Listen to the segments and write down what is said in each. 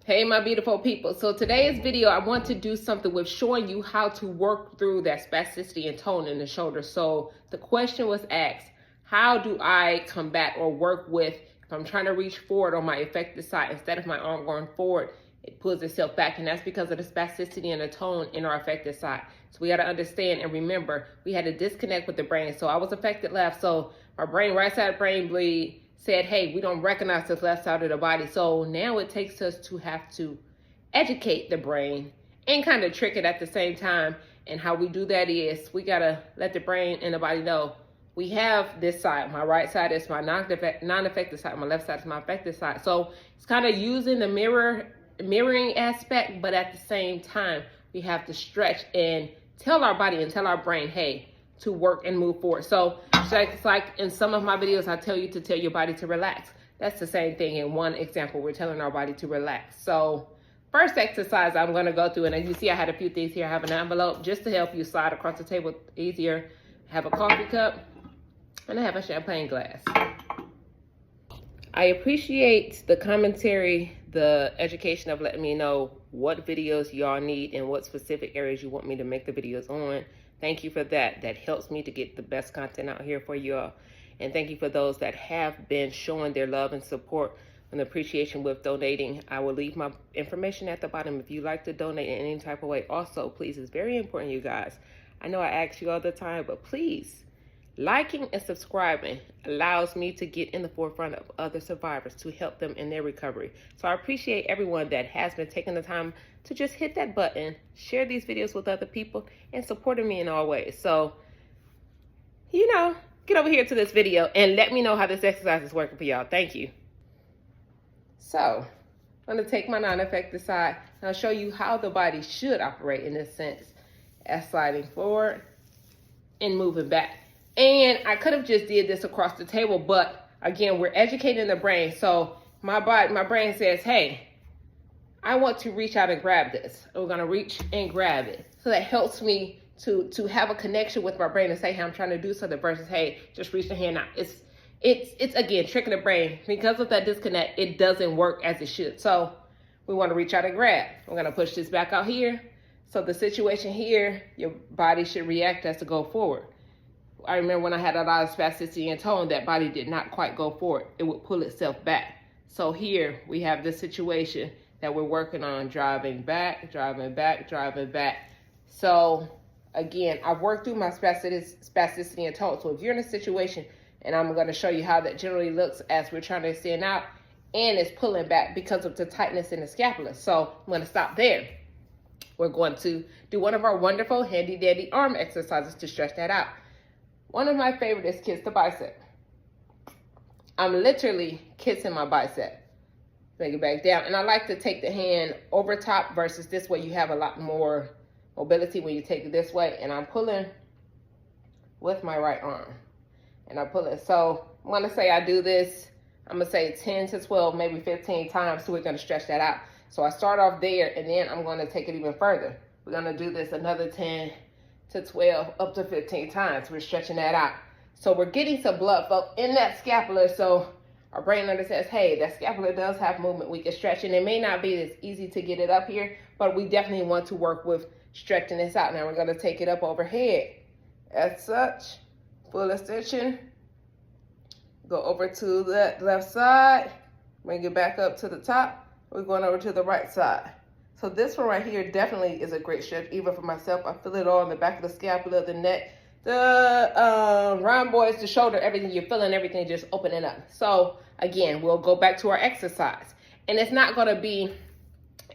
Hey, my beautiful people. So today's video, I want to do something with showing you how to work through that spasticity and tone in the shoulder. So the question was asked, how do I combat or work with, if I'm trying to reach forward on my affected side, instead of my arm going forward, it pulls itself back. And that's because of the spasticity and the tone in our affected side. So we got to understand and remember, we had a disconnect with the brain. So I was affected left. So my brain, right side brain bleed, said, hey, we don't recognize this left side of the body. So now it takes us to have to educate the brain and kind of trick it at the same time. And how we do that is we got to let the brain and the body know we have this side. My right side is my non-affected side. My left side is my affected side. So it's kind of using the mirroring aspect, but at the same time, we have to stretch and tell our body and tell our brain, hey, to work and move forward. So it's like in some of my videos, I tell you to tell your body to relax. That's the same thing. In one example, we're telling our body to relax. So first exercise I'm going to go through, and as you see, I had a few things here. I have an envelope just to help you slide across the table easier. I have a coffee cup, and I have a champagne glass. I appreciate the commentary, the education of letting me know what videos y'all need and what specific areas you want me to make the videos on. Thank you for that. That helps me to get the best content out here for y'all. And thank you for those that have been showing their love and support and appreciation with donating. I will leave my information at the bottom if you like to donate in any type of way. Also, please, it's very important, you guys. I know I ask you all the time, but please, liking and subscribing allows me to get in the forefront of other survivors to help them in their recovery. So I appreciate everyone that has been taking the time to just hit that button, share these videos with other people, and supporting me in all ways. So, get over here to this video and let me know how this exercise is working for y'all. Thank you. So, I'm going to take my non-affected side and I'll show you how the body should operate in this sense as sliding forward and moving back. And I could have just did this across the table, but again, we're educating the brain. So my brain says, hey, I want to reach out and grab this. We're gonna reach and grab it. So that helps me to have a connection with my brain and say, hey, I'm trying to do something versus, hey, just reach the hand out. It's again, tricking the brain. Because of that disconnect, it doesn't work as it should. So we wanna reach out and grab. We're gonna push this back out here. So the situation here, your body should react as to go forward. I remember when I had a lot of spasticity and tone, that body did not quite go forward. It would pull itself back. So here we have this situation that we're working on, driving back, driving back, driving back. So again, I've worked through my spasticity and tone. So if you're in a situation, and I'm going to show you how that generally looks as we're trying to extend out, and it's pulling back because of the tightness in the scapula. So I'm going to stop there. We're going to do one of our wonderful handy dandy arm exercises to stretch that out. One of my favorite is kiss the bicep. I'm literally kissing my bicep. Bring it back down. And I like to take the hand over top versus this way. You have a lot more mobility when you take it this way. And I'm pulling with my right arm. And I pull it. So I'm going to say I do this, I'm going to say 10 to 12, maybe 15 times. So we're going to stretch that out. So I start off there and then I'm going to take it even further. We're going to do this another 10 to 12, up to 15 times. We're stretching that out. So we're getting some blood flow in that scapula. So our brain understands, hey, that scapula does have movement. We can stretch it. It may not be as easy to get it up here, but we definitely want to work with stretching this out. Now we're going to take it up overhead. As such, full extension. Go over to the left side. Bring it back up to the top. We're going over to the right side. So this one right here definitely is a great stretch, even for myself. I feel it all in the back of the scapula, the neck, the rhomboids, the shoulder, everything. You're feeling everything just opening up. So again, we'll go back to our exercise. And it's not going to be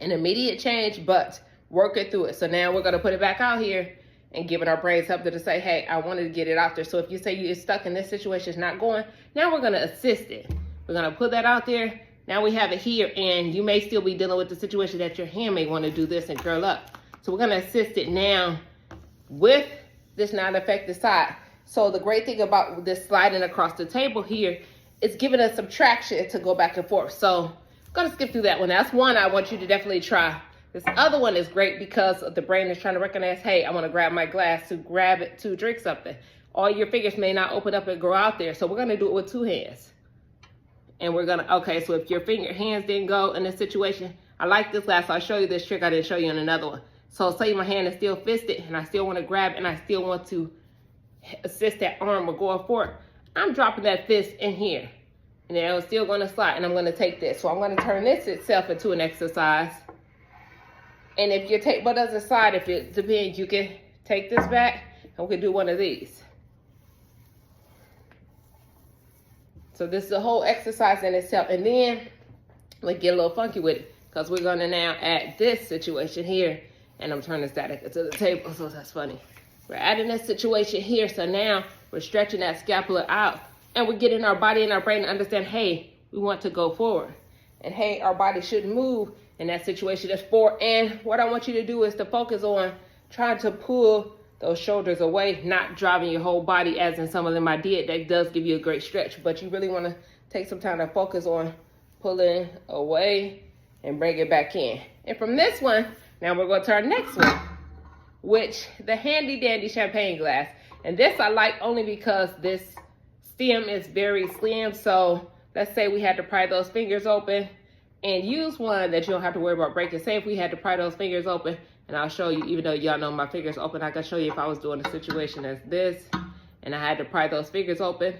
an immediate change, but work it through it. So now we're going to put it back out here and giving our brain something to say, hey, I wanted to get it out there. So if you say you're stuck in this situation, it's not going, now we're going to assist it. We're going to put that out there. Now we have it here, and you may still be dealing with the situation that your hand may want to do this and curl up. So we're going to assist it now with this non-affected side. So the great thing about this sliding across the table here is giving us some traction to go back and forth. So I'm going to skip through that one. That's one I want you to definitely try. This other one is great because the brain is trying to recognize, hey, I want to grab my glass to grab it to drink something. All your fingers may not open up and go out there. So we're going to do it with two hands. And we're gonna, okay, so if your hands didn't go in this situation, I like this glass, so I'll show you this trick I didn't show you in another one. So say my hand is still fisted and I still want to grab and I still want to assist that arm with going forward. I'm dropping that fist in here. And then I'm still going to slide, and I'm going to take this. So I'm going to turn this itself into an exercise. And if your table doesn't slide, if it depends, you can take this back and we can do one of these. So this is a whole exercise in itself. And then we get a little funky with it because we're going to now add this situation here. And I'm turning static to the table, so that's funny. We're adding this situation here. So now we're stretching that scapula out. And we're getting our body and our brain to understand, hey, we want to go forward. And hey, our body should move in that situation that's forward. And what I want you to do is to focus on trying to pull those shoulders away, not driving your whole body as in some of them I did. That does give you a great stretch, but you really want to take some time to focus on pulling away and bring it back in. And from this one, now we're going to our next one, which the handy dandy champagne glass. And this I like only because this stem is very slim. So let's say we had to pry those fingers open and use one that you don't have to worry about breaking. Say if we had to pry those fingers open, and I'll show you, even though y'all know my fingers open, I can show you if I was doing a situation as this and I had to pry those fingers open.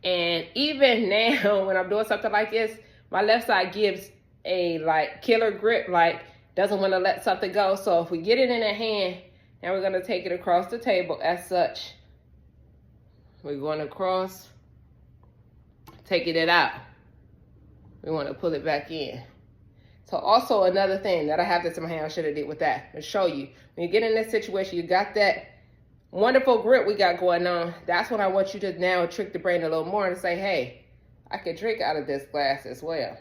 And even now when I'm doing something like this, my left side gives a like killer grip, like doesn't want to let something go. So if we get it in a hand, now we're going to take it across the table as such. We're going across, taking it out. We want to pull it back in. So also another thing that I have this in my hand, I should have did with that, to show you. When you get in this situation, you got that wonderful grip we got going on. That's when I want you to now trick the brain a little more and say, hey, I can drink out of this glass as well.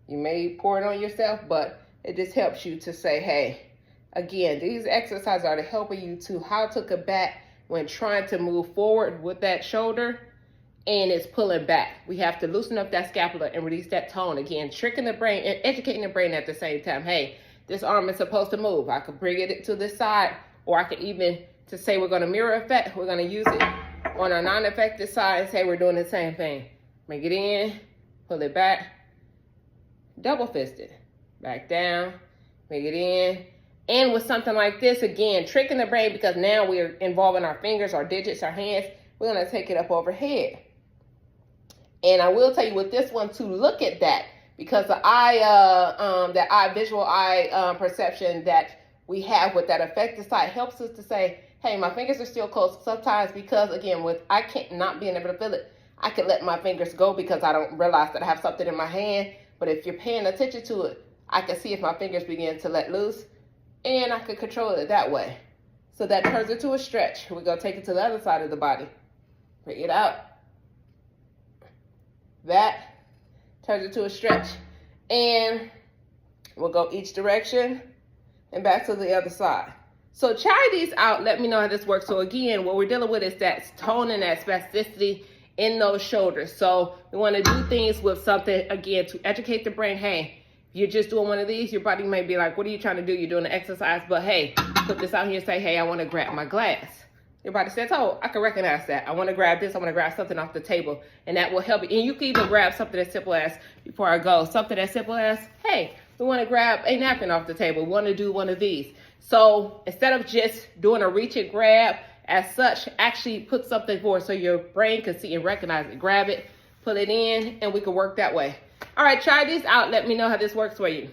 You may pour it on yourself, but it just helps you to say, hey, again, these exercises are to helping you to how to combat when trying to move forward with that shoulder and it's pulling back. We have to loosen up that scapula and release that tone. Again, tricking the brain and educating the brain at the same time. Hey, this arm is supposed to move. I could bring it to this side, or I could even, to say we're going to mirror effect, we're going to use it on our non-effective side and say we're doing the same thing. Bring it in, pull it back, double fisted, back down, bring it in. And with something like this, again, tricking the brain, because now we're involving our fingers, our digits, our hands, we're going to take it up overhead. And I will tell you with this one to look at that, because the visual eye perception that we have with that affected side helps us to say, hey, my fingers are still close. Sometimes because, again, with I can't not being able to feel it, I can let my fingers go because I don't realize that I have something in my hand. But if you're paying attention to it, I can see if my fingers begin to let loose, and I can control it that way. So that turns into a stretch. We're going to take it to the other side of the body. Bring it out. That turns into a stretch. And we'll go each direction and back to the other side. So try these out. Let me know how this works. So again, what we're dealing with is that tone and that spasticity in those shoulders. So we want to do things with something, again, to educate the brain. Hey, if you're just doing one of these, your body may be like, what are you trying to do? You're doing an exercise. But hey, put this out here and say, hey, I want to grab my glass. Your body says, oh, I can recognize that. I want to grab this. I want to grab something off the table. And that will help you. And you can even grab something as simple as, before I go, something as simple as, hey, we want to grab a napkin off the table. We want to do one of these. So instead of just doing a reach and grab as such, actually put something forward so your brain can see and recognize it. Grab it, put it in, and we can work that way. All right, try these out. Let me know how this works for you.